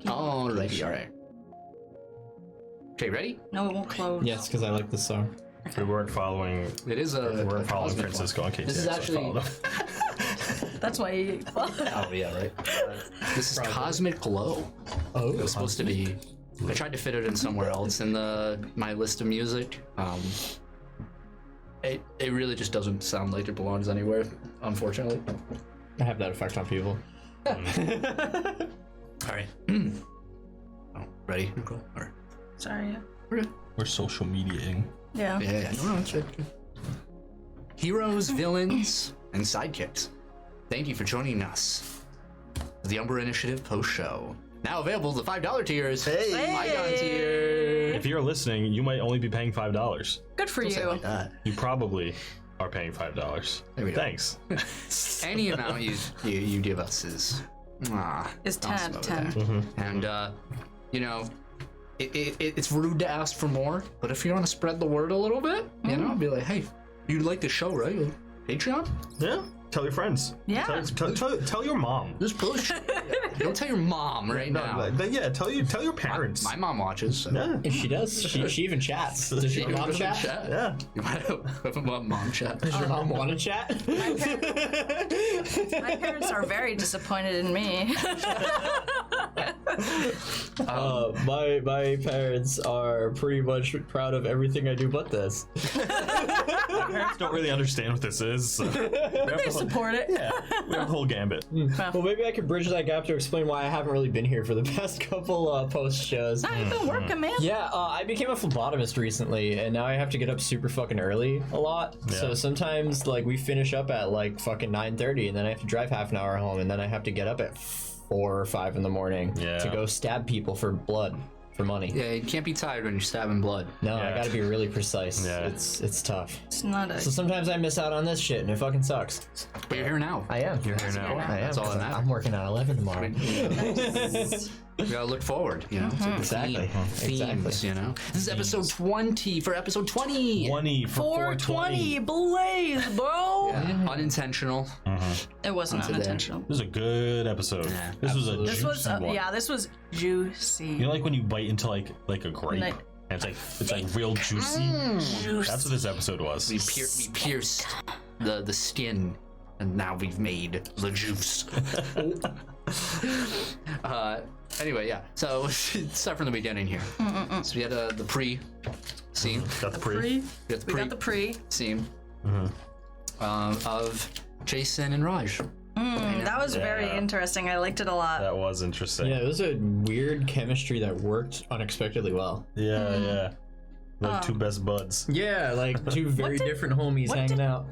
Alrighty, alright. Okay, ready? No, it won't close. Yes, because I like this song. We weren't following. It is We a weren't following cosmic Francisco on KTX. This is actually. That's why you... Oh yeah, right. This is Cosmic Glow. Oh, It was supposed to be. I tried to fit it in somewhere else in my list of music. It really just doesn't sound like it belongs anywhere, unfortunately. I have that effect on people. All right. Oh, ready, Nicole? All right. Sorry. We're social mediating. Yeah. Yeah. No, it's good. Heroes, villains, and sidekicks. Thank you for joining us for the Umber Initiative post-show. Now available to $5 tiers. Hey. Icon tier. If you're listening, you might only be paying $5. Good for Don't say it you. like that. You probably are paying $5. There we go. Thanks. Any amount you give us is Is awesome 10. over there. And you know, it's rude to ask for more, but if you want to spread the word a little bit, you know, be like, hey, you like the show, right? Patreon? Yeah. Tell your friends. Yeah. Tell your mom. Just push. Don't tell your mom right now. Yeah. Tell your parents. My mom watches. So. Yeah. If she does, she even chats. Does your mom chat? Yeah. You might have a mom chat. Does your mom want to chat? My parents are very disappointed in me. My parents are pretty much proud of everything I do but this. My parents don't really understand what this is. So They support it. yeah, we have a whole gambit. Well, maybe I could bridge that gap to explain why I haven't really been here for the past couple post shows. Nah, you've been working, man. Yeah, I became a phlebotomist recently, and now I have to get up super fucking early a lot. Yeah. So sometimes, like, we finish up at like fucking 9:30, and then I have to drive half an hour home, and then I have to get up at 4 or 5 in the morning to go stab people for blood, for money. Yeah, you can't be tired when you're stabbing blood. No, Yeah. I gotta be really precise. Yeah. It's tough. It's not a... So sometimes I miss out on this shit, and it fucking sucks. But you're here now. I am. You're here now. I am. That's all that matters. I'm working on 11 tomorrow. You gotta look forward, you know, to the Exactly. themes, Exactly. you know. This is episode 20 for episode 20. 20 for 420 blaze, bro. Yeah, unintentional. It wasn't Today. unintentional. This was a good episode. Yeah, this was a absolutely. This was, juicy one. yeah, this was juicy. You know, like when you bite into like a grape, Like- and it's like real juicy. That's what this episode was. We pierced the skin, and now we've made the juice. Anyway, yeah. So start from the beginning here. So we had the pre scene. Got the pre. Pre. We got We got the pre. scene of Jason and Raj. That was very Yeah. interesting. I liked it a lot. That was interesting. Yeah, it was a weird chemistry that worked unexpectedly well. Yeah, yeah. Like two best buds. Yeah, like two very did- different homies what hanging did- out.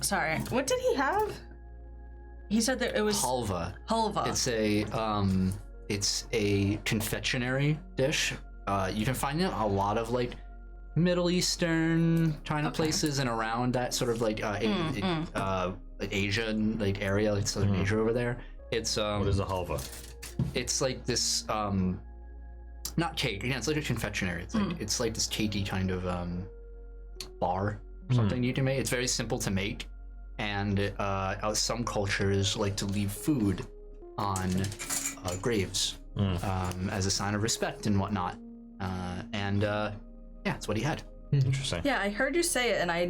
Sorry. What did he have? He said that it was Halva. halva. It's a confectionery dish. You can find it in a lot of like Middle Eastern kind of places and around that sort of like like Asian like area, like Southern Asia over there. It's What is a halva? it's like this not cake. Yeah, it's like a confectionery. It's like this cakey kind of bar or something you can make. It's very simple to make, and some cultures like to leave food on graves as a sign of respect and whatnot. Yeah, that's what he had. Interesting. Yeah, I heard you say it, and I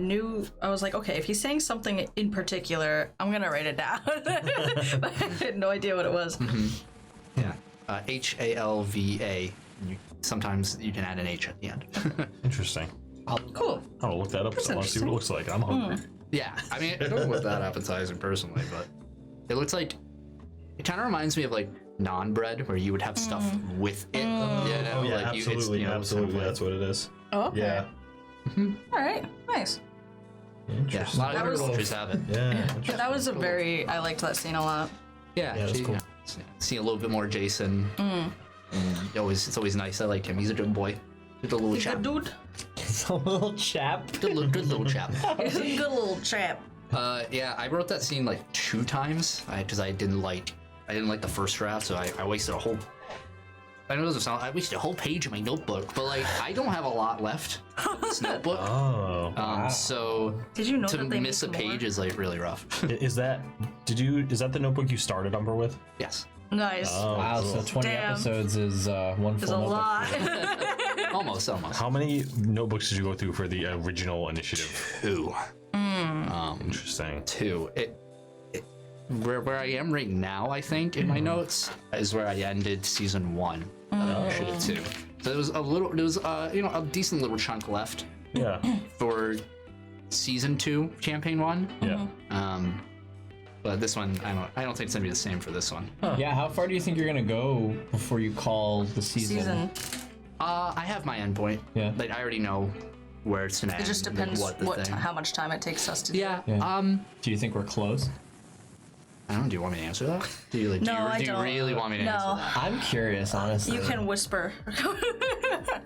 was like, okay, if he's saying something in particular, I'm gonna write it down. But I had no idea what it was. Yeah, Halva. Sometimes you can add an H at the end. Interesting. Cool. I'll look that up because I want to see what it looks like. I'm hungry. Yeah, I mean, I don't know what that appetizing personally, but it looks like it kind of reminds me of like naan bread, where you would have stuff with it. You know, Oh yeah, like absolutely, absolutely. That's what it is. Oh, okay. Yeah. All right. Nice. Yeah, a Interesting. lot of That other was- cultures have it. Yeah. Yeah, that was a very. I liked that scene a lot. Yeah, that's see, cool. See a little bit more Jason. And it's always nice. I like him. He's a good boy. Good little He's a chap. good dude. It's a little chap. Good little chap. He's a good little chap. Yeah, I wrote that scene like 2 times because I didn't like the first draft, so I wasted a whole. I know it doesn't sound. I wasted a whole page of my notebook, but like I don't have a lot left in this notebook. Oh. So Did you know to that they miss a make more? page is like really rough. Is that the notebook you started Umber with? Yes. Nice. Oh, Wow, cool. so 20 Damn. episodes is one There's full a notebook. lot. Almost. How many notebooks did you go through for the original initiative? 2. Interesting. 2. Where I am right now, I think, in my notes, is where I ended season 1 of Initiative 2. So there was a decent little chunk left Yeah. for season 2, campaign 1. Yeah. But this one, I don't think it's gonna be the same for this one. Yeah, how far do you think you're gonna go before you call the season? I have my endpoint. Yeah. Like I already know where it's gonna end. It just like, depends what the thing. how much time it takes us to do. Yeah. Yeah. Do you think we're close? I don't know. Do you want me to answer that? Do you No, I do you don't. really want me to answer No. that? I'm curious, honestly. You can whisper.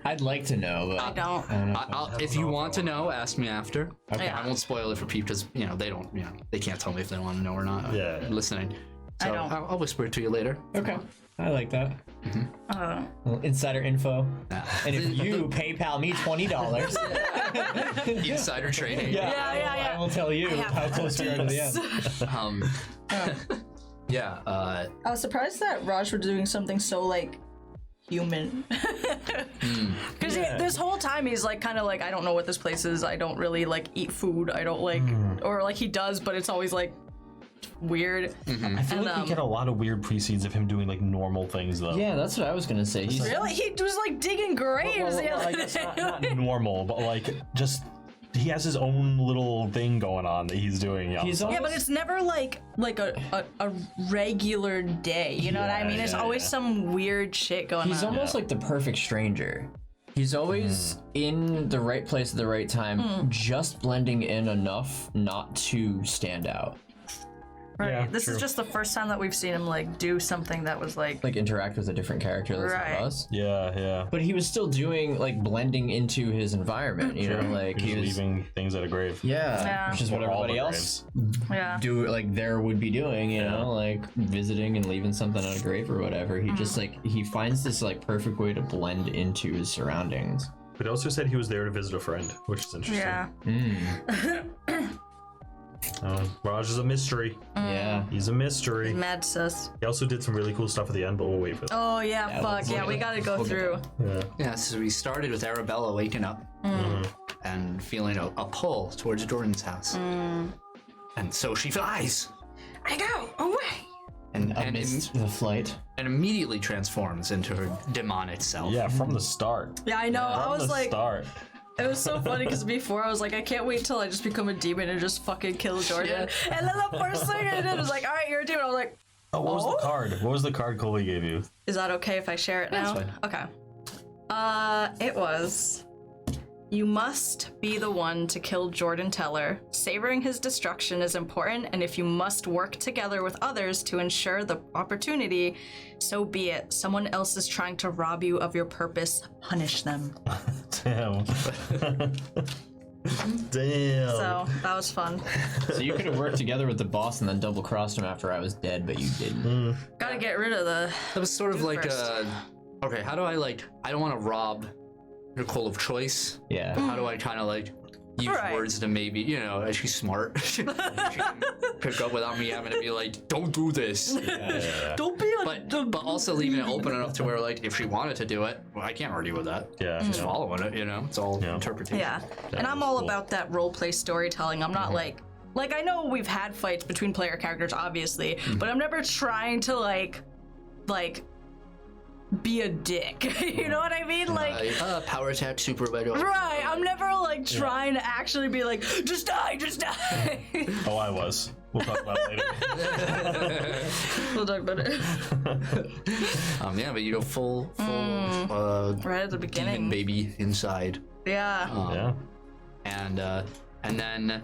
I'd like to know, but I don't. I don't know. If you want to know, ask me after. Okay. Yeah. I won't spoil it for people because they don't. They can't tell me if they want to know or not. Yeah. Listening. I So don't. I'll whisper it to you later. Okay. I like that. I don't know. Well, insider info. Yeah. And if you PayPal me $20, Insider trading. Yeah. I will tell you I have how close we are to the end. Um. Yeah. I was surprised that Raj was doing something so like human. Because this whole time he's like kind of like, I don't know what this place is. I don't really like eat food. I don't like, or like he does, but it's always like weird. I feel like we get a lot of weird precedes of him doing like normal things though. Yeah, that's what I was gonna say. He's Really, he was like digging graves the I other guess day. not normal, but like just he has his own little thing going on that he's doing. He's Yeah, but it's never like a regular day. You know what I Yeah, mean? It's yeah, always yeah. some weird shit going He's on. almost like the perfect stranger. He's always in the right place at the right time, just blending in enough not to stand out. Right. Yeah, This true. is just the first time that we've seen him like do something that was like Like interact with a different character that's Right. not us. Yeah. But he was still doing like blending into his environment, you know, like He's he was leaving things at a grave. Yeah. which is what Or all everybody the else yeah. do like there would be doing, you know, like visiting and leaving something on a grave or whatever. He just like he finds this like perfect way to blend into his surroundings. But he also said he was there to visit a friend, which is interesting. Yeah. Raj is a mystery. Yeah. He's a mystery. Mad sus. He also did some really cool stuff at the end, but we'll wait for that. Oh yeah, fuck let's yeah. look We at gotta that. go Look at through. Yeah. Yeah, so we started with Arabella waking up and feeling a pull towards Jordan's house. And so she flies I go away. and Amidst the flight. and immediately transforms into her demonic self. Yeah, from the start. Yeah, I know. I From was the like, start. it was so funny because before I was like, I can't wait till I just become a demon and just fucking kill Jordan. And then the first thing I did was like, all right, you're a demon. I was like, Oh, what was the card? What was the card Colby gave you? is that okay if I share it now? That's fine. Okay. It was, you must be the one to kill Jordan Teller. Savoring his destruction is important, and if you must work together with others to ensure the opportunity, so be it. Someone else is trying to rob you of your purpose. Punish them. Damn. Damn. So that was fun. So you could have worked together with the boss and then double crossed him after I was dead, but you didn't. Gotta get rid of the. That was sort of Do like first. okay, how do I I don't want to rob Nicole of choice. Yeah. How do I kind of use Right. words to maybe, she's smart. she can pick up without me having to be like, don't do this. Don't be a. But also leaving it open enough to where if she wanted to do it, well, I can't argue with that. Yeah. She's following it, It's all interpretation. Yeah, and I'm was all cool. about that role play storytelling. I'm not like I know we've had fights between player characters, obviously, but I'm never trying to like be a dick. You know what I mean? Power attack, super red. Right. I'm never trying to actually be like, just die. Oh, I was. We'll talk about it later. We'll talk about it But full right at the demon beginning. baby inside. Yeah. Yeah. And then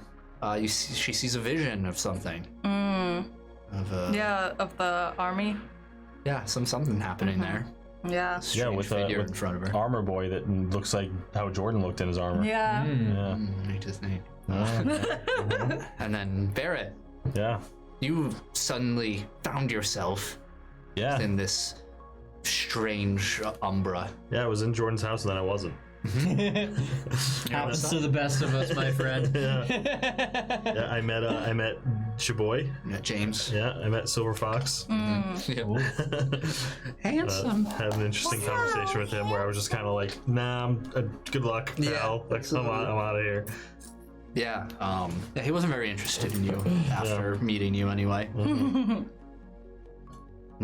she sees a vision of something. Of Yeah, of the army. something happening there. Yeah. Strange with figure in front of her. Armor boy that looks like how Jordan looked in his armor. Yeah. Yeah. Read his name. Yeah. And then Barrett, Yeah. you suddenly found yourself Yeah. in this strange umbra. Yeah, I was in Jordan's house and then I wasn't. Happens to the best of us, my friend. Yeah, I met Chaboy. James. Yeah, I met Silver Fox. Handsome. Had an interesting conversation with him where I was just kind of like, nah, good luck, pal. Like, I'm out of here. Yeah. Yeah, he wasn't very interested in you after meeting you anyway. And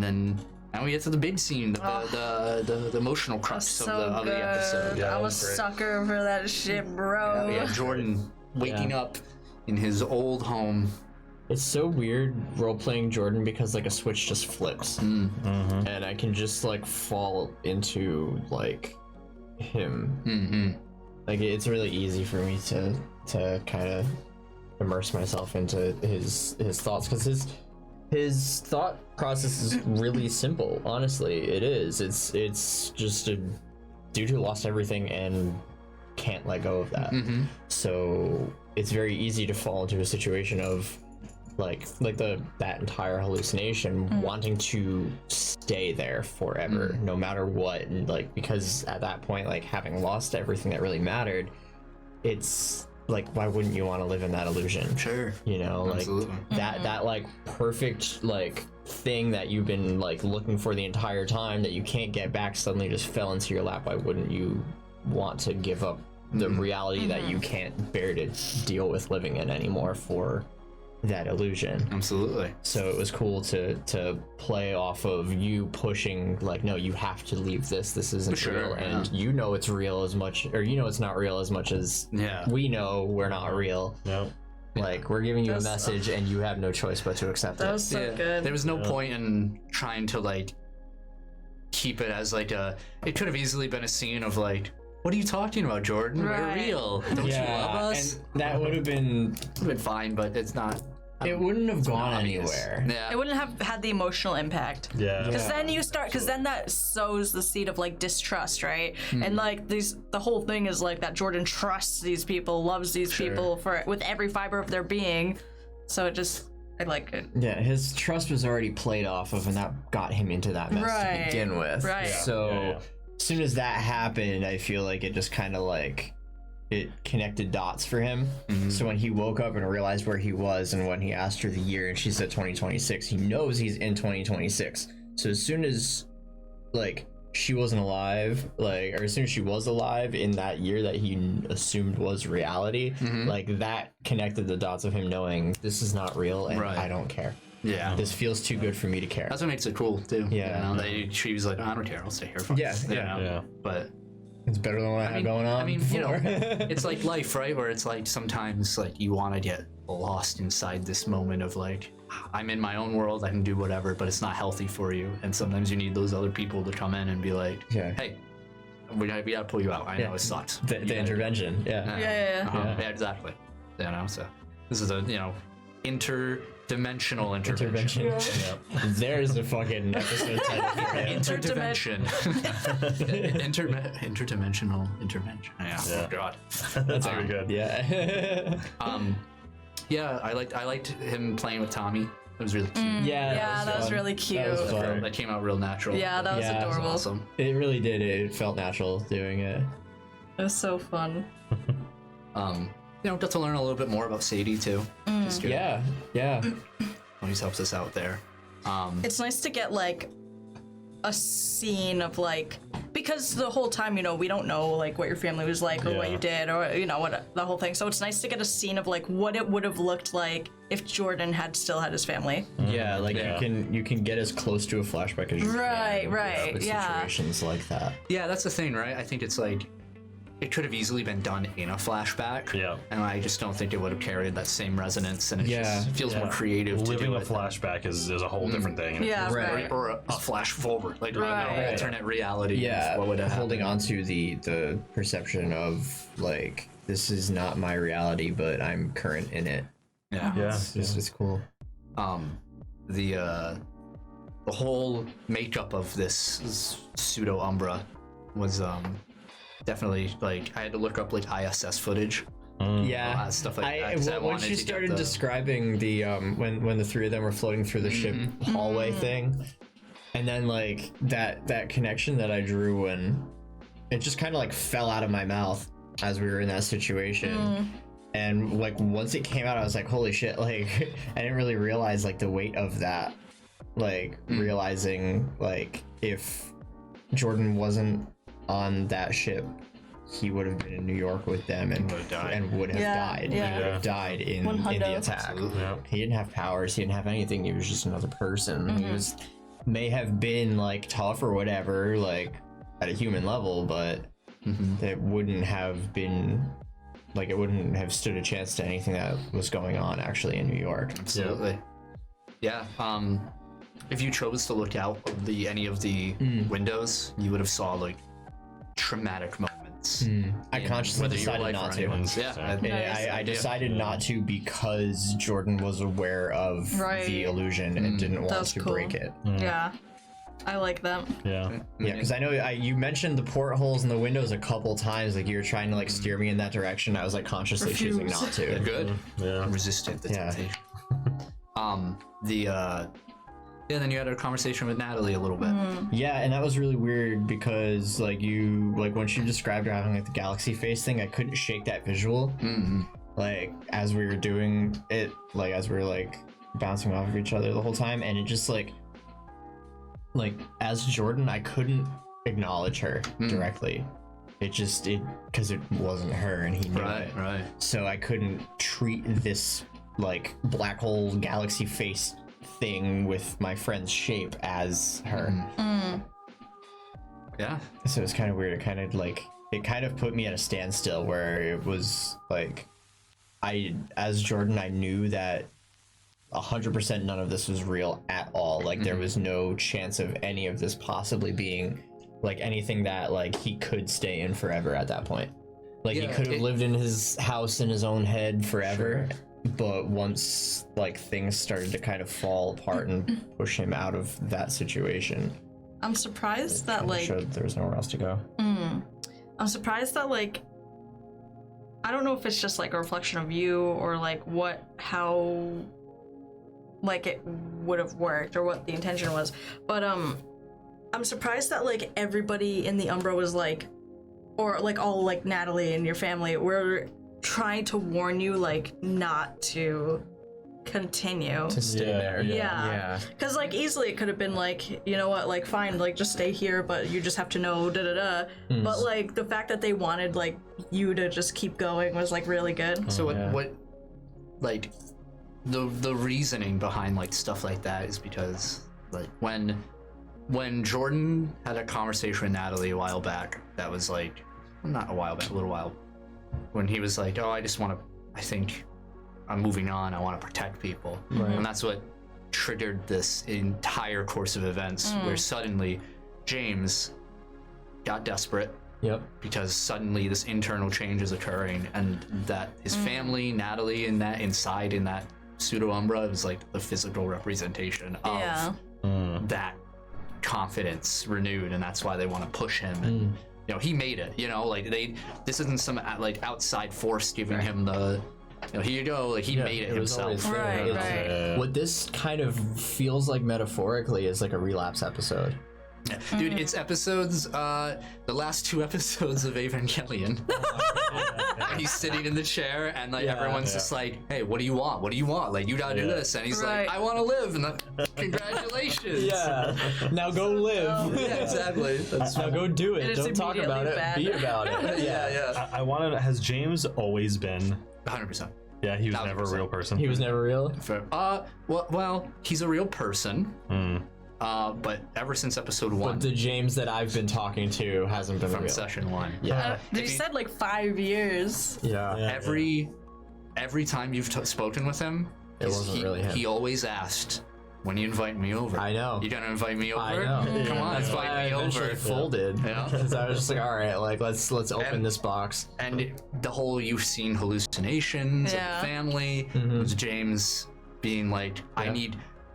then now we get to the big scene, the emotional crux of the episode. I'm a sucker for that shit, bro. Yeah, Jordan waking up in his old home. It's so weird role-playing Jordan because like a switch just flips. And I can just like fall into like him. Like it's really easy for me to kind of immerse myself into his thoughts because his thought process is really simple. Honestly, it is. It's just a dude who lost everything and can't let go of that. So it's very easy to fall into a situation of like that entire hallucination wanting to stay there forever no matter what, and like because at that point, like having lost everything that really mattered, it's like why wouldn't you want to live in that illusion? Sure. You know, Absolutely. like that like perfect like thing that you've been like looking for the entire time that you can't get back suddenly just fell into your lap. Why wouldn't you want to give up the reality that you can't bear to deal with living in anymore for that illusion? Absolutely. So it was cool to play off of you pushing like, no, you have to leave this isn't real, and you know it's real as much, or you know it's not real as much as we know we're not real. Like we're giving you a message and you have no choice but to accept That it. was so good. There was no point in trying to like keep it as like it could have easily been a scene of like, what are you talking about, Jordan? We're real. Don't you love us? And that would have been fine, but it's not. it wouldn't have gone obvious. anywhere. Yeah. It wouldn't have had the emotional impact. Because then you start, because then that sows the seed of like distrust, right? And like the whole thing is like that Jordan trusts these people, loves these people with every fiber of their being. So I like it. Yeah, his trust was already played off of, and that got him into that mess to begin with. Right. So as soon as that happened, I feel like it just kind of like it connected dots for him. So when he woke up and realized where he was, and when he asked her the year and she said 2026, he knows he's in 2026. So as soon as like she wasn't alive, like, or as soon as she was alive in that year that he assumed was reality, like that connected the dots of him knowing this is not real and I don't care. Yeah. This feels too good for me to care. That's what makes it cool too. Yeah. You know, she was like, I don't care, I'll stay here. Fuck Yeah, this," you know? But It's better than what I had going on. I mean, you know, before. it's like life, right? Where it's like sometimes like you want to get lost inside this moment of like, I'm in my own world, I can do whatever, but it's not healthy for you. And sometimes you need those other people to come in and be like, hey, we gotta pull you out. I know it sucks. The intervention. Yeah, exactly. You know, so this is a, you know, interdimensional intervention. There's the fucking episode title for it. Interdimension. Interdimensional intervention. Yeah. Oh god. That's very good. Yeah. Yeah, I liked him playing with Tommy. It was really cute. Yeah, that was really cute. That was fun. That came out real natural. Yeah, that was adorable. Awesome. It really did. It felt natural doing it. It was so fun. You know, got to learn a little bit more about Sadie too. Just, you know, Yeah. always helps us out there. It's nice to get like a scene of like, because the whole time, you know, we don't know like what your family was like or what you did or, you know, what the whole thing. So it's nice to get a scene of like what it would have looked like if Jordan had still had his family. Yeah, like you can get as close to a flashback as you can. Right, with yeah. situations like that. Yeah, that's the thing, right? I think it's like it could have easily been done in a flashback. Yeah. And I just don't think it would have carried that same resonance, and it just feels more creative. Living to a do it. flashback is a whole different thing. Yeah, Right. Or a flash forward, like an Right. alternate reality. Yeah, of what would have holding happened. on to the perception of like this is not my reality, but I'm current in it. Yeah. It's cool. The whole makeup of this pseudo Umbra was definitely like I had to look up like ISS footage. Yeah, stuff like that. 'Cause I when wanted she to get started the- describing the when the three of them were floating through the ship hallway thing, and then like that connection that I drew when it just kind of like fell out of my mouth as we were in that situation. And like once it came out, I was like, holy shit, like I didn't really realize like the weight of that. Like realizing like if Jordan wasn't on that ship, he would have been in New York with them and would have died. He would have died in the attack. Yeah. He didn't have powers, he didn't have anything, he was just another person. He may have been like tough or whatever, like at a human level, but it wouldn't have been like, it wouldn't have stood a chance to anything that was going on actually in New York. Absolutely. Yeah. If you chose to look out of any of the windows, you would have saw like traumatic moments. I consciously decided not to. I decided not to because Jordan was aware of the illusion and didn't want to break it. Yeah, I like that. Yeah, because I know you mentioned the portholes and the windows a couple times. Like you were trying to like steer me in that direction. I was like consciously choosing not to. Good. Yeah. Resisted the temptation. Then you had a conversation with Natalie a little bit. Yeah, and that was really weird because like once you described her having like the galaxy face thing, I couldn't shake that visual. Like as we were doing it, like as we were like bouncing off of each other the whole time, and it just like as Jordan, I couldn't acknowledge her directly. Because it wasn't her and he knew it. Right. So I couldn't treat this like black hole galaxy face thing with my friend's shape as her. Yeah. So it was kind of weird. It kind of put me at a standstill where it was like, as Jordan, I knew that 100% none of this was real at all. Like there was no chance of any of this possibly being like anything that like he could stay in forever at that point. Like he could have lived in his house in his own head forever. But once like things started to kind of fall apart and push him out of that situation, I'm surprised that like showed there was nowhere else to go. I'm surprised that like I don't know if it's just like a reflection of you or like how like it would have worked or what the intention was, but I'm surprised that like everybody in the Umbra was like, or like all like Natalie and your family were trying to warn you like not to continue To stay there. Yeah. Because like easily it could have been like, you know what, like fine, like just stay here, but you just have to know but like the fact that they wanted like you to just keep going was like really good. So what like the reasoning behind like stuff like that is because like when Jordan had a conversation with Natalie a while back, that was like not a while back, a little while, when he was like, I think I'm moving on, I want to protect people. And that's what triggered this entire course of events where suddenly James got desperate. Because suddenly this internal change is occurring, and that his family, Natalie, and that inside in that pseudo Umbra was like the physical representation of that confidence renewed, and that's why they want to push him. And he made it. Like this isn't some like outside force giving him the. Here you go. Like he made it himself. What this kind of feels like metaphorically is like a relapse episode. Dude, it's episodes, the last 2 episodes of Evangelion. He's sitting in the chair and like everyone's just like, hey, what do you want? What do you want? Like, you gotta do this. And he's like, I want to live. And like, congratulations. Now go live. Yeah, exactly. Now go do it. Don't talk about it. Be about it. I wanted to, has James always been 100%. Yeah, he was never a real person. He was never real? Well, he's a real person. But ever since episode 1. But the James that I've been talking to hasn't been from real. session 1. They said like 5 years. Every time you've spoken with him, it wasn't really him. He always asked, when you invite me over. I know. You gonna invite me over? I know. Come on, That's why invite I me eventually over. folded. Because I was just like, all right, like let's open this box. And the whole you've seen hallucinations of the family was James being like,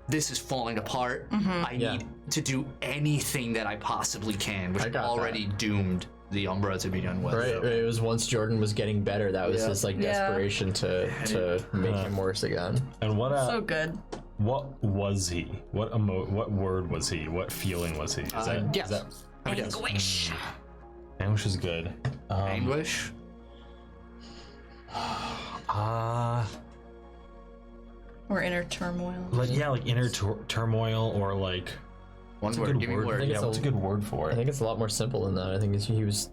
this is falling apart. I need to do anything that I possibly can, which already doomed the Umbra to be done with. It was once Jordan was getting better, that was his like desperation to make him worse again. And what so good. What was he? What word was he? What feeling was he? Anguish. Anguish is good. Anguish. Or inner turmoil. Like inner turmoil or like. One What's a word. good Give me a word? word. Yeah, what's a good word for I it? think it's a lot more simple than that. I think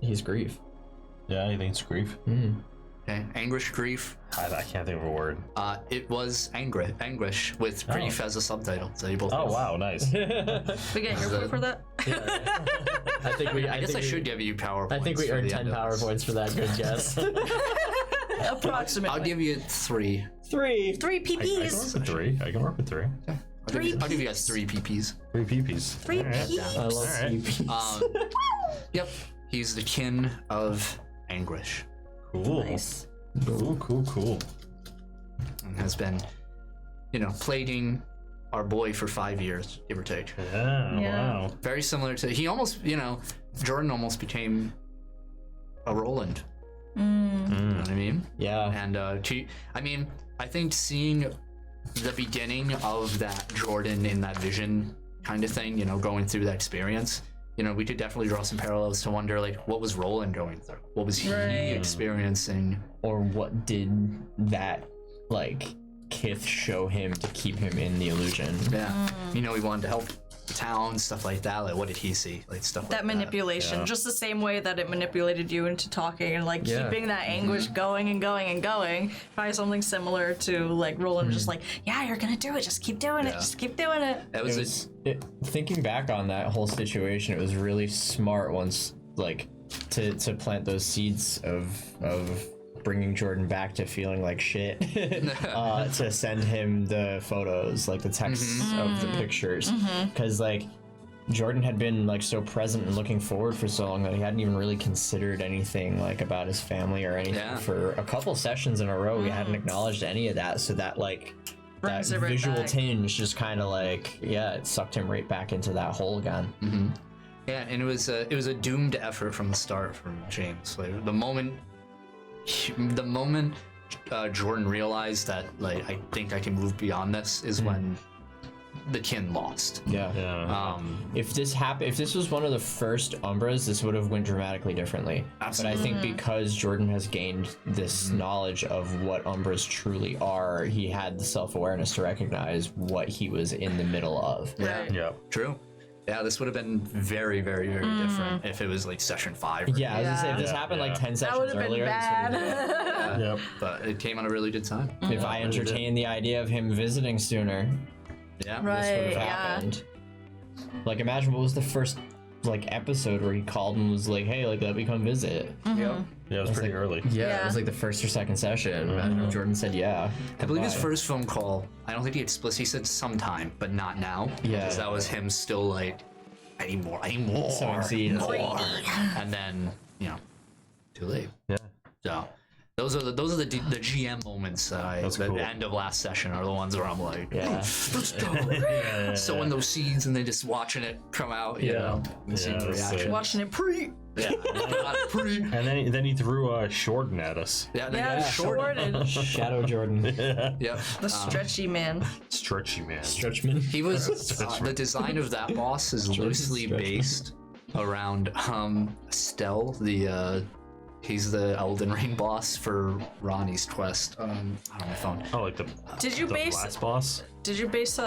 he's grief. Yeah, I think it's grief. Okay. Anguish, grief. I can't think of a word. It was anguish with grief as a subtitle. So you both. Oh wow, nice. We get your point for that? I think we. I guess I should give you power points. I think we for earned the 10 end of power this. points for that. Good guess. Approximately. I'll give you 3. 3. 3 I can work PPs. with 3. I can work with 3. I'll give you guys 3 PPs. 3 PPs. 3 I PPs. love Alright. CPs. Yep. He's the kin of anguish Cool. Nice. Cool. and has been, plaguing our boy for 5 years, give or take. Yeah. Yeah. Wow. Very similar to Jordan almost became a Roland. You know what I mean? Yeah. And I think seeing the beginning of that Jordan in that vision kind of thing, going through that experience, we could definitely draw some parallels to wonder, like, what was Roland going through? What was he experiencing? Or what did that, like, Kith show him to keep him in the illusion? Yeah. He wanted to help the town, stuff like that. Like, what did he see? Like, stuff like That manipulation, Yeah. just the same way that it manipulated you into talking and like Yeah. keeping that anguish going and going and going. Probably something similar to like Roland, just like, yeah, you're gonna do it. Just keep doing it. Just keep doing it. That was, Thinking back on that whole situation, it was really smart once, like, to plant those seeds of bringing Jordan back to feeling like shit, to send him the photos, like the texts of the pictures, because like Jordan had been like so present and looking forward for so long that he hadn't even really considered anything like about his family or anything. Yeah. For a couple sessions in a row, we hadn't acknowledged any of that, so that like Brings that it right visual back. tinge just kind of like, yeah, it sucked him right back into that hole again. yeah, and it was a doomed effort from the start from James. Like, the moment Jordan realized that, like, I think I can move beyond this is when the kin lost. Yeah. Yeah. If this was one of the first Umbras, this would have went dramatically differently. Absolutely. But I think because Jordan has gained this knowledge of what Umbras truly are, he had the self-awareness to recognize what he was in the middle of. Yeah. Right. Yeah. True. Yeah, this would have been very, very, very different if it was like session 5. Yeah, I was gonna say, if this Yeah. happened like 10 That would sessions have been earlier, this bad. would have been- Yep. But it came at a really good time. if I entertained the idea of him visiting sooner, Yeah. this would Right. have Yeah. happened. Like, imagine what was the first like episode where he called and was like, "Hey, like, let me come visit." Yep. Yeah, it was pretty early. Yeah, it was like the first or second session. Imagine if Jordan said, "Yeah." I believe his goodbye. first phone call, I don't think he explicitly said sometime, but not now. Yeah. Because that was him still like, I need more. Sowing seeds. And then, too late. Yeah. So those are the GM moments that That's the cool. end of last session are the ones where I'm like, Yeah. let's go. Sowing those seeds and then just watching it come out, you know, and seeing the that's sick. reaction. Watching it pre. Yeah. Pretty. And then he threw Shorten at us. Yeah, then Yeah, Jordan. Shadow Jordan. Yep. The stretchy man. Stretchy man. Stretchman. He was the design of that boss is loosely Stretchman. based around Stell, he's the Elden Ring boss for Ronnie's quest. I don't know my phone. Oh, like the Did you the base last boss? Did you base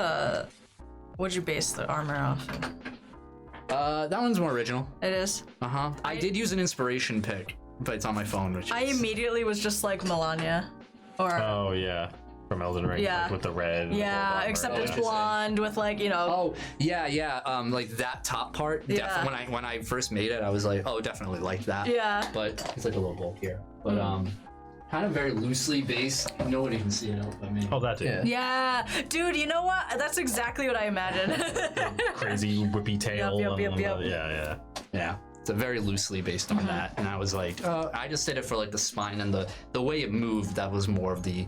what'd you base the armor off of? That one's more original. It is. I did use an inspiration pick, but it's on my phone, which I is immediately was just like Melania. Or Oh yeah, from Elden Ring. Yeah. Like, with the red. and the yeah, gold armor. except Oh, it's yeah. blonde with like, Oh yeah. Like that top part. Yeah. When I first made it, I was like, oh, definitely like that. Yeah. But it's like a little bulkier. But kind of very loosely based. Nobody can see it. I mean. Oh, that too. Yeah. Yeah, dude, you know what? That's exactly what I imagined. Crazy whippy tail. Yep, yep, and, yep. Yeah. Yeah, it's a very loosely based on that, and I was like, I just did it for like the spine and the way it moved. That was more of the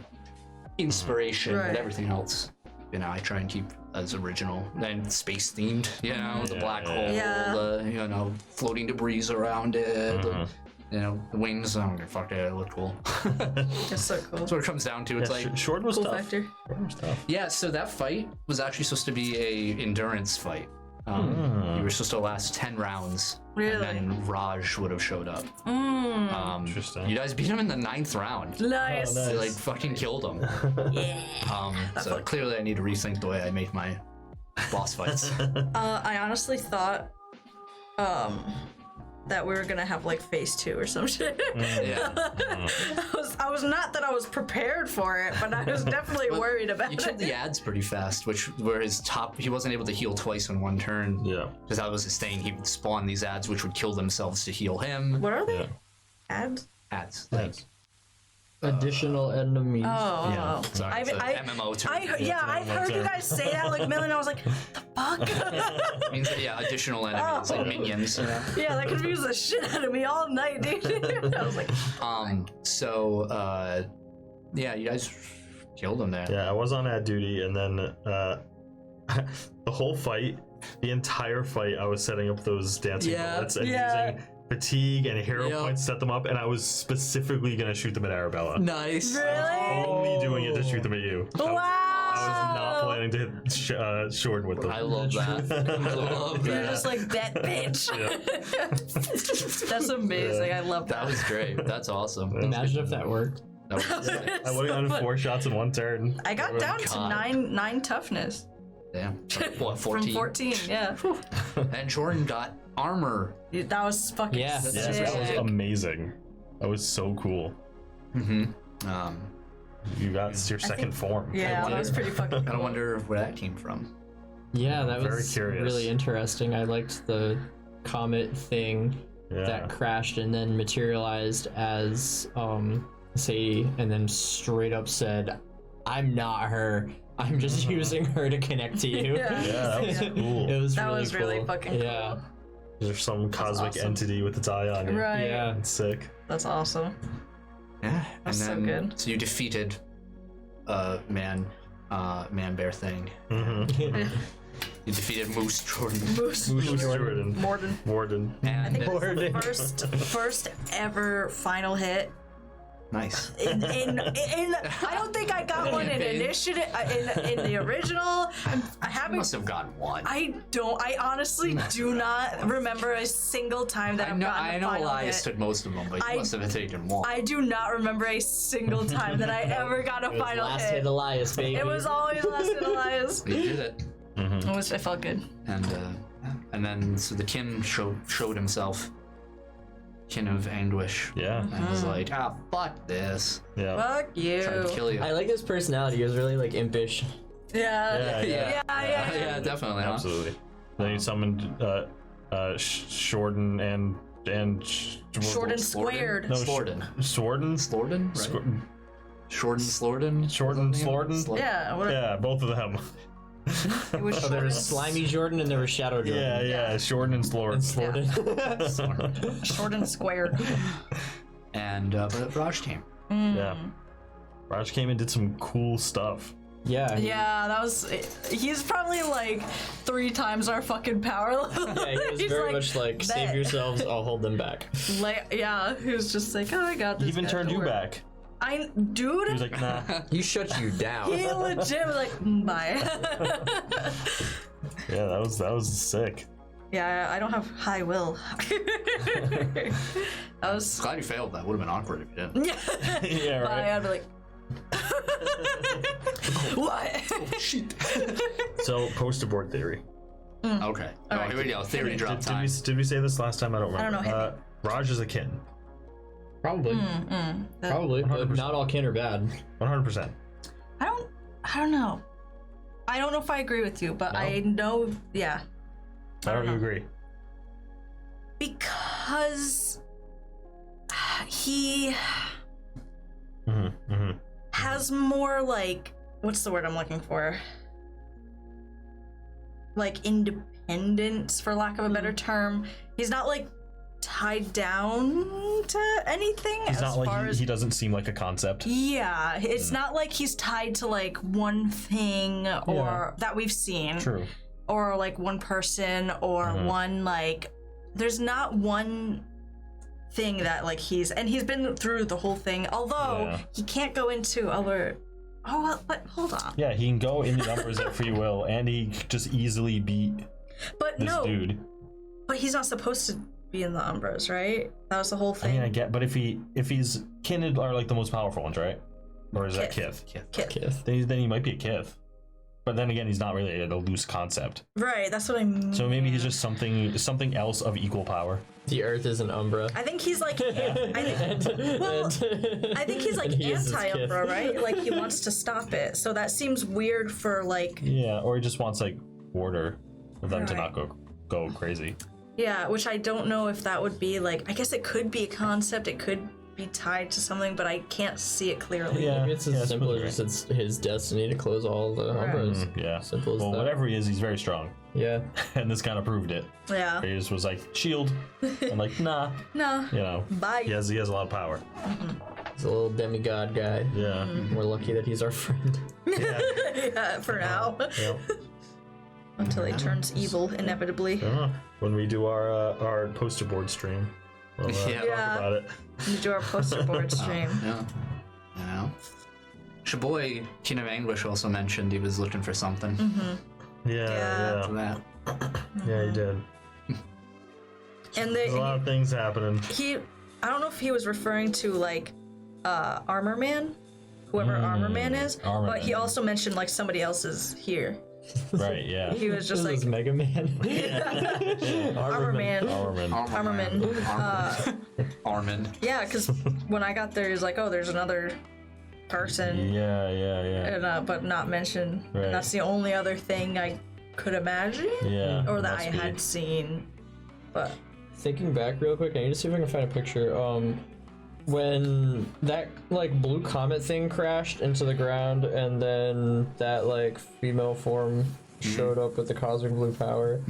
inspiration, Right. but everything else, I try and keep as original and space themed. The Yeah, black yeah. hole, Yeah. the floating debris around it, the wings. I don't give a fuck. It looked cool. It's so cool. That's what it comes down to. It's like, Short was Cool tough. factor. Short was tough. yeah. So that fight was actually supposed to be a endurance fight. You were supposed to last 10 rounds. Really? And then Raj would have showed up. Interesting. You guys beat him in the 9th round. Nice. You like fucking killed him. So clearly I need to rethink the way I make my boss fights. I honestly thought that we were gonna have like phase 2 or some shit. Yeah. I was not that I was prepared for it, but I was definitely worried about You killed it. the ads pretty fast, which were his top. He wasn't able to heal twice in one turn. Yeah. Because that was his thing. He would spawn these ads, which would kill themselves to heal him. What are they? Yeah. Ads? Ads. Thanks. Additional enemies. Oh, Yeah. Sorry, it's a MMO term. I've heard you guys say that like a million. I was like, the fuck? It means additional enemies, like minions. You know? Yeah, that confused the shit out of me all night, dude. I was like, Yeah, you guys killed him there. Yeah, I was on ad duty, and then the whole fight, the entire fight, I was setting up those dancing Yeah. bullets and Yeah. using fatigue and hero Yep. points to set them up, and I was specifically gonna shoot them at Arabella. Nice. really? Only doing it to shoot them at you. I was not Wow. planning to hit Short with them. I love that. I love You're that. just like that bitch. That's amazing. I love That that. was great. That's awesome. Imagine if that worked. That was sick. I would have gotten 4 shots in one turn. I got down to God. nine toughness Damn. What, from 14? 14. Yeah, And Jordan got armor. Dude, that was fucking Yeah, sick. Yeah, that was amazing. That was so cool. Mm-hmm. You got your second form. Yeah, that was pretty fucking I cool. don't wonder where that came from. Yeah, that Very was curious. really interesting. I liked the comet thing Yeah. that crashed and then materialized as Sadie, and then straight up said, "I'm not her. I'm just using her to connect to you." Yeah. Yeah, that was cool. It was That really was really cool. fucking Yeah. cool. There's some cosmic awesome. entity with its eye on you. Right. Yeah. It's sick. That's awesome. Yeah. That's so and then, good. So you defeated man bear thing. Mm-hmm. You defeated Moose Jordan. Moose. Jordan. Morden. Warden. I And think it's the first ever final hit. nice. In I don't think I got one in initiative in the original. I I haven't. must have gotten one. I honestly do not remember a single time that I've gotten I a know final Elias hit. took most of them, but I- you must have taken one. I do not remember a single time that I ever got a It was final last hit. hit Elias, baby. It was always last hit Elias. You did it. It felt good. And then so the kin showed himself. Kin of Anguish. Yeah. And was like, fuck this. Yeah. Fuck you. Trying to kill you. I like his personality. He was really like impish. Yeah. Yeah. Yeah, definitely. Huh? Absolutely. Then you summoned Shorten and Short and squared. No, Slorden. Sworden? Slorden, right? Squ- Shorden, Slorden. Shorten, Slorden? Yeah. What Yeah, both of them. It was Oh, short there was and- Slimy Jordan and there was Shadow Jordan. Yeah, Shorten and Slord. And Slorden. short and squared. And but Raj came. Yeah. Raj came and did some cool stuff. Yeah. Yeah, that was. He's probably like 3 times our fucking power level. Yeah, he was He's very much like, save "Bet." yourselves, I'll hold them back. Yeah, he was just like, oh, I got this. He even guy, turned don't you worry." back. Dude, He was like, nah. He shut you down. he legit was like, bye. Yeah, that was sick. Yeah, I don't have high will. That was. Glad you failed. That would have been awkward if you didn't. Yeah. Yeah, Bye. right. I'd be like, what? Shit. So, poster board theory. Okay. Oh, right. here we go. Theory drop Did time. we say this last time? I don't remember. don't know, hit Raj is a kin. Probably. Probably, but 100%. not all kin are bad. 100%. I don't know. I don't know if I agree with you, but I know, yeah. How do you agree? Because he Mm-hmm. has more like, what's the word I'm looking for? Like independence, for lack of a better term. He's not like tied down to anything. He's as not far like as he doesn't seem like a concept. yeah, it's not like he's tied to like one thing or that we've seen, True. or like one person or one like. There's not one thing that like he's been through the whole thing. Although Yeah. he can't go into other. Oh, well, but hold on. Yeah, he can go in the numbers at free will, and he could just easily beat But this no, dude. but he's not supposed to be in the Umbras, right? That was the whole I thing. mean, I get, but if he's Kinid are like the most powerful ones, right? Or is that Kith. Kith? Kith. Then he might be a Kith. But then again, he's not really a loose concept. Right, that's what I mean. So maybe he's just something else of equal power. The Earth is an Umbra. I think he's like, I think he's like And he is his anti-Umbra, kith. right? Like he wants to stop it. So that seems weird for like, Yeah, or he just wants like order for them to Right. not go crazy. yeah, which I don't know if that would be like, I guess it could be a concept, it could be tied to something, but I can't see it clearly. Yeah. Maybe it's as that's simple probably as it's his destiny to close all the Umbras. Yeah. Simple as Well, that. whatever he is, he's very strong. Yeah. And this kind of proved it. Yeah. He just was like, shield. I'm like, nah. No. You know. Bye. He has a lot of power. He's a little demigod guy. Yeah. We're lucky that he's our friend. Yeah. Yeah, for now. Yep. Until he turns evil, inevitably. When we do our poster board stream, we'll Yeah. talk about it. We do our poster board stream. Yeah. You know. Shaboy, King of Anguish, also mentioned he was looking for something. Yeah, For that. yeah, he did. And There's a lot of things happening. I don't know if he was referring to like Armor Man, whoever Armor Man is, Armor but he Man. also mentioned like somebody else is here. Right, yeah. He was just This is like Mega Man. Armor Man. Armorman. Armin. Yeah, because when I got there, he's like, oh, there's another person, Yeah. and, but not mentioned. Right. And that's the only other thing I could imagine, Yeah. or that I must be. had seen. But Thinking back real quick, I need to see if I can find a picture. When that like blue comet thing crashed into the ground, and then that like female form showed up with the cosmic blue power.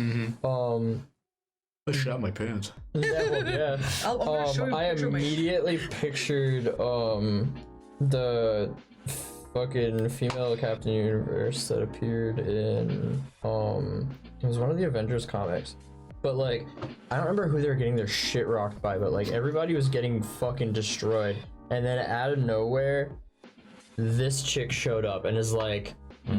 I shot my pants. Yeah. I'm gonna show you a I picture of my- immediately pictured the fucking female Captain Universe that appeared in it was one of the Avengers comics. But like I don't remember who they were getting their shit rocked by, but like everybody was getting fucking destroyed. And then out of nowhere, this chick showed up and is like,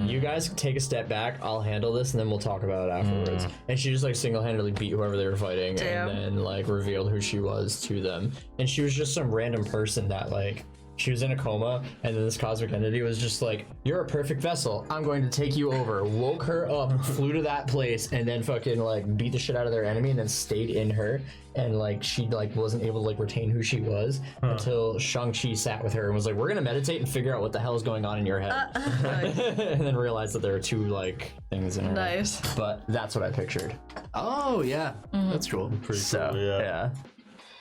you guys take a step back, I'll handle this, and then we'll talk about it afterwards. And she just like single-handedly beat whoever they were fighting. Damn. And then like revealed who she was to them. And she was just some random person that like she was in a coma, and then this cosmic entity was just like, you're a perfect vessel, I'm going to take you over. Woke her up, flew to that place, and then fucking like beat the shit out of their enemy, and then stayed in her. And like she like wasn't able to like retain who she was until Shang-Chi sat with her and was like, we're gonna meditate and figure out what the hell is going on in your head. And then realized that there were two like things in her head. Nice. But that's what I pictured. Oh yeah, that's cool. Pretty So cool, yeah.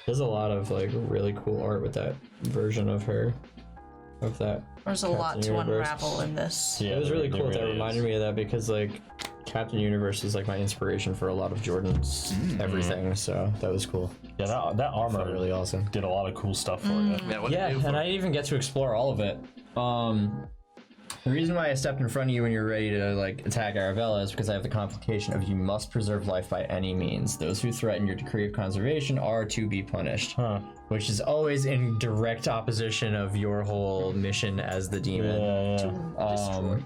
there's a lot of like really cool art with that version of her, of that. There's a lot Captain to Universe. unravel in this. It was really cool. That really reminded me of that because like Captain Universe is like my inspiration for a lot of Jordan's everything. So that was cool. Yeah, that armor Felt really awesome. did a lot of cool stuff for you. Yeah, what Yeah, did it do and for- I didn't even get to explore all of it. The reason why I stepped in front of you when you're ready to like attack Arabella is because I have the complication of you must preserve life by any means. Those who threaten your decree of conservation are to be punished. Huh. Which is always in direct opposition of your whole mission as the demon. Yeah.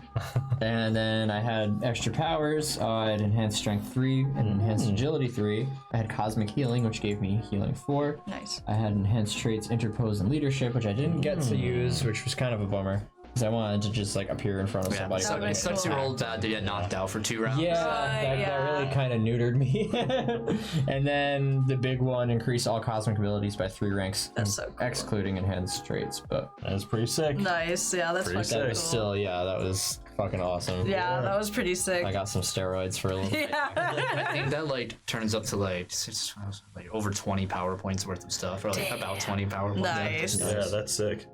And then I had extra powers. I had enhanced strength 3 and enhanced agility 3. I had cosmic healing, which gave me healing 4. Nice. I had enhanced traits interpose and leadership, which I didn't get to use, which was kind of a bummer. Because I wanted to just like appear in front of Yeah, somebody. so That it was sucks you cool. rolled bad to get knocked out for 2 rounds. Yeah, that yeah. really kind of neutered me. And then the big one increased all cosmic abilities by 3 ranks, That's so cool. excluding enhanced traits. But That was pretty sick. Nice. Yeah, that's Pretty fucking that cool. was still, yeah, that was fucking awesome. Yeah, that was pretty sick. I got some steroids for a little bit. I think that like turns up to like over 20 power points worth of stuff, or like about 20 power points. Nice. Yeah, that's sick.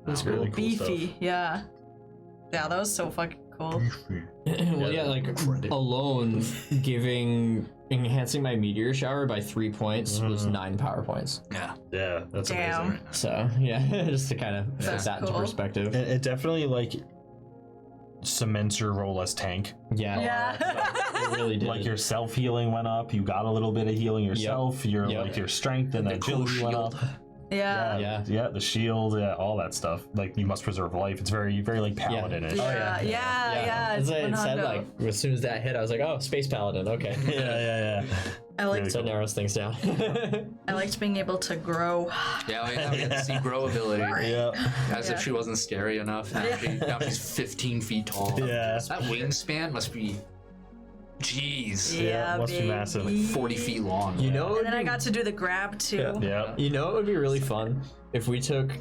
That's really cool Beefy. stuff. Yeah. Yeah, that was so fucking cool. Well, yeah, like alone enhancing my meteor shower by 3 points was 9 power points. Yeah. Yeah, that's Damn. amazing. So yeah, just to kind of put That's that into cool. perspective. It definitely like cements your role as tank. Yeah, Yeah. it really did. Like your self healing went up. You got a little bit of healing yourself. Your Yep. like your strength and The cool agility went shield. up. Yeah. Yeah, the shield, yeah, all that stuff. Like you must preserve life. It's very, very like paladin-ish. Yeah. That's It's what it said. Monondo. Like as soon as that hit, I was like, oh, space paladin. Okay. yeah. I liked So it narrows things down. I liked being able to grow. Yeah, we get to see grow ability. Yeah. As if she wasn't scary enough. Now she's 15 feet tall. Yeah. That wingspan must be, jeez, Yeah, must be baby. massive. 40 feet long. You know, And then I got to do the grab too. Yeah. You know, it would be really fun if we took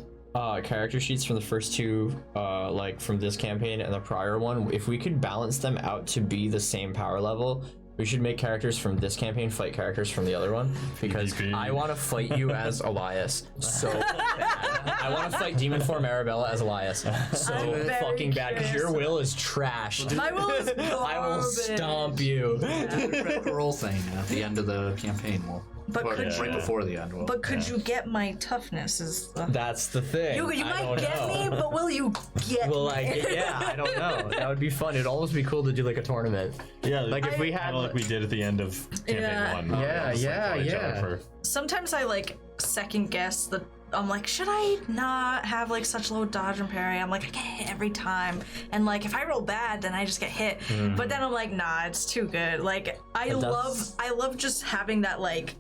character sheets from the first two, like from this campaign and the prior one. If we could balance them out to be the same power level, we should make characters from this campaign fight characters from the other one, because PvP. I want to fight you as Elias so bad. I want to fight Demon Form Arabella as Elias so I'm very fucking bad, because your curious. will is trash. My will is I will garbage. stomp you. The critical role thing at the end of the campaign. But Or could right you? before the end. But could you get my toughness? Is the... That's the thing. You I might don't get know. me, but will you get Well, me? like, yeah, I don't know. That would be fun. It'd almost be cool to do like a tournament. Yeah, Like if we kind had of like we did at the end of campaign Yeah. one. Yeah, Just, like, yeah, fight each other yeah. for- Sometimes I like second guess the. I'm like, should I not have like such low dodge and parry? I'm like, I get hit every time, and like if I roll bad, then I just get hit. But then I'm like, nah, it's too good. Like I But love, that's- I love just having that like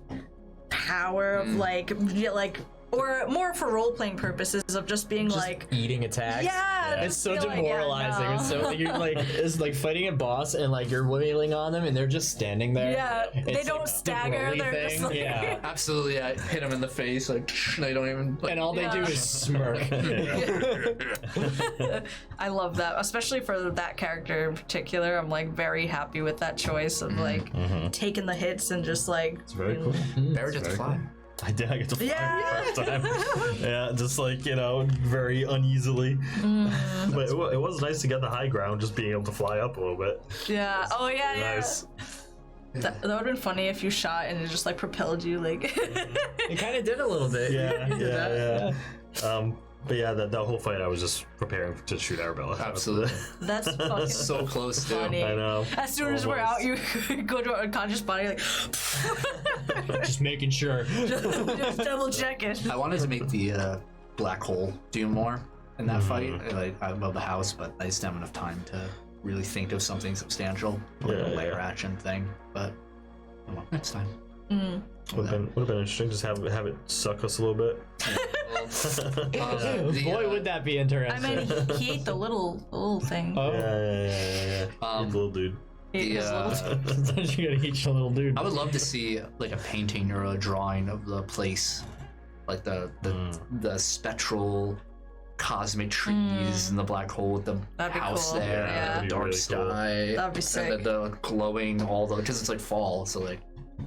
power of like, or more for role playing purposes of just being Just like, eating attacks. yeah, It's just so be like, yeah, demoralizing. no. It's so like you're like it's like fighting a boss and like you're wailing on them and they're just standing there. Yeah, they It's don't like the stagger, Broly they're thing. just like- Yeah. Absolutely, I hit him in the face. Like they don't even. Like, And all they do Yeah. is smirk. I love that, especially for that character in particular. I'm like very happy with that choice of like taking the hits and just like. It's very cool. Bear gets to fly. I did. I get to fly Yeah. for the first time. Yeah, just like very uneasily. But it was nice to get the high ground, just being able to fly up a little bit. Yeah. Oh yeah, yeah. Nice. That would have been funny if you shot and it just like propelled you like. It kind of did a little bit. Yeah, You did that, yeah. But yeah, that whole fight, I was just preparing to shoot Arabella. Absolutely. That's fucking So close to. funny. I know. As soon as we're out, you go to an unconscious body like. Just making sure. just double check it. I wanted to make the black hole do more in that fight. Like I love the house, but I just didn't have enough time to really think of something substantial, like Yeah, a layer yeah. action thing. But oh well, next time. Would have been interesting. Just have it suck us a little bit. Boy, would that be I interesting. mean, he ate the little thing. Oh, Yeah. Um, Little dude. He ate his little you gotta eat your little dude. I would love to see like a painting or a drawing of the place, like the spectral cosmic trees and the black hole with the That'd be house cool. there, Yeah. the That'd be dark really cool. sky, That'd be sick. and the glowing because it's like fall, so like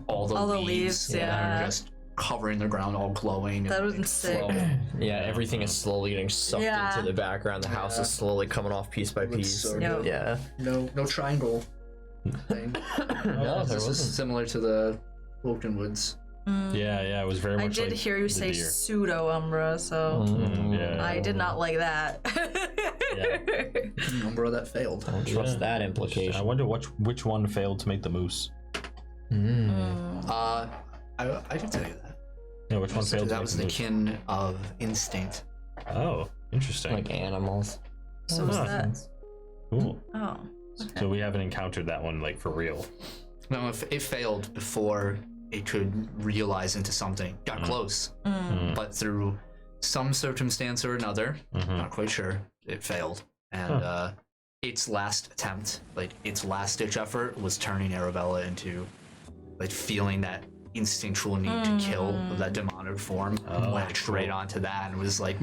all the leaves, yeah. are just covering the ground, all glowing. That and, would've been like, sick. flowing. Yeah, everything is slowly getting sucked Yeah. into the background. The house is slowly coming off piece by Looks piece. so Yep. Yeah. No triangle thing. No, there This is wasn't. similar to the Woken Woods. Yeah, it was very I much did like hear you the say deer. pseudo Umbra, so Yeah. I did not like that. Umbra that failed. Don't trust Yeah. that I implication. wonder which one failed to make the moose. I can tell you that. Yeah, which one failed to That make was the the moose? kin of instinct. Oh, interesting. Like animals. So was that? Cool. Oh. So we haven't encountered that one like for real. No, if it failed before it could realize into something. Got close, but through some circumstance or another, not quite sure, it failed. And its last attempt, like its last ditch effort, was turning Arabella into, like, feeling that instinctual need to kill of that demonic form. Latched right onto that and was like,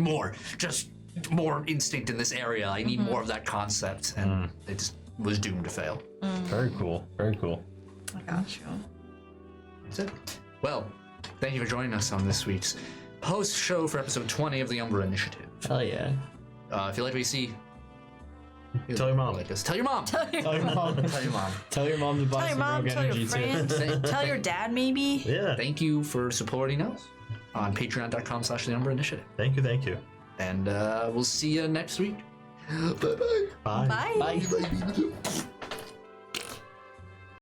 just more instinct in this area. I need more of that concept, and it just was doomed to fail. Very cool. Very cool. I got you. That's it. Well, thank you for joining us on this week's post show for episode 20 of the Umbra Initiative. Hell yeah. If you like what you see, Tell your mom. Like us. Tell your mom. Tell your mom. Tell your mom. Tell your mom to buy Tell your some mom, Rogue tell your Energy too. friends, tell your dad maybe. Yeah. Thank you for supporting us on patreon.com/the Umbra Initiative. Thank you. And we'll see you next week. Bye-bye. Bye. Bye. Bye. Bye.